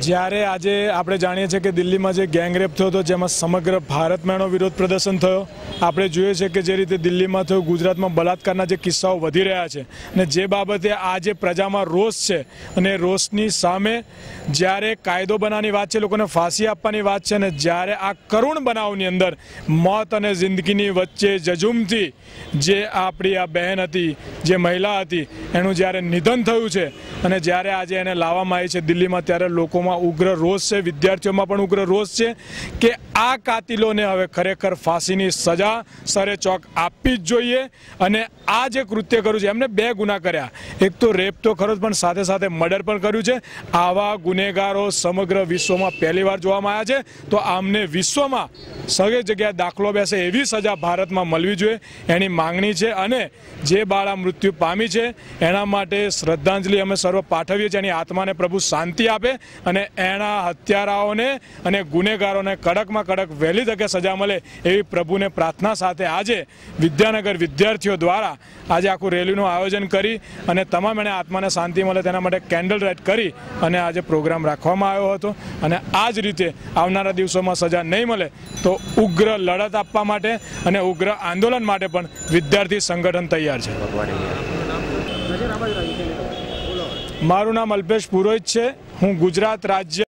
જ્યારે આજે આપણે જાણીએ છીએ કે દિલ્હીમાં જે ગેંગરેપ થયો હતો, જેમાં સમગ્ર ભારતમાં એનો વિરોધ પ્રદર્શન થયો. આપણે જોઈએ છીએ કે જે રીતે દિલ્હીમાં થયું, ગુજરાતમાં બલાત્કારના જે કિસ્સાઓ વધી રહ્યા છે અને જે બાબતે આજે પ્રજામાં રોષ છે અને રોષની સામે જ્યારે કાયદો બનાવવાની વાત છે, લોકોને ફાંસી આપવાની વાત છે અને જ્યારે આ કરુણ બનાવની અંદર મોત અને જિંદગીની વચ્ચે જજુમથી જે આપણી આ બહેન હતી, જે મહિલા હતી, એનું જ્યારે નિધન થયું છે અને જ્યારે આજે એને લાવવામાં આવી છે દિલ્હીમાં, ત્યારે લોકોમાં ઉગ્ર રોષ છે, વિદ્યાર્થીઓમાં પણ ઉગ્ર રોષ છે કે આ કાતિલોને હવે ખરેખર ફાંસીની સજા સરે ચોક આપવી જ જોઈએ. અને આ જે કૃત્ય કર્યું છે, એમને 2 ગુના કર્યા. એક તો રેપ તો ખરો જ, પણ સાથે સાથે મર્ડર પણ કર્યું છે. આવા ગુનેગારો સમગ્ર વિશ્વમાં પહેલીવાર જોવામાં આવ્યા છે. તો આમને વિશ્વમાં સગી જગ્યાએ દાખલો બેસે એવી સજા ભારતમાં મળવી જોઈએ, એની માંગણી છે. અને જે બાળા મૃત્યુ પામી છે એના માટે શ્રદ્ધાંજલિ અમે સર્વ પાઠવીએ છીએ. એની આત્માને પ્રભુ શાંતિ આપે અને એના હત્યારાઓને અને ગુનેગારોને કડકમાં કડક વહેલી તકે સજા મળે એવી પ્રભુને પ્રાર્થના સાથે આજે વિદ્યાનગર વિદ્યાર્થીઓ દ્વારા આજે આખું રેલીનું આયોજન કરી અને તમામ એને આત્માને શાંતિ મળે તેના માટે કેન્ડલ લાઇટ કરી અને આજે પ્રોગ્રામ રાખવામાં આવ્યો હતો. અને આ જ રીતે આવનારા દિવસોમાં સજા નહીં મળે તો ઉગ્ર લડત આપવા માટે અને ઉગ્ર આંદોલન માટે પણ વિદ્યાર્થી સંગઠન તૈયાર છે. મારું નામ અલ્પેશ પુરોહિત છે. હું ગુજરાત રાજ્ય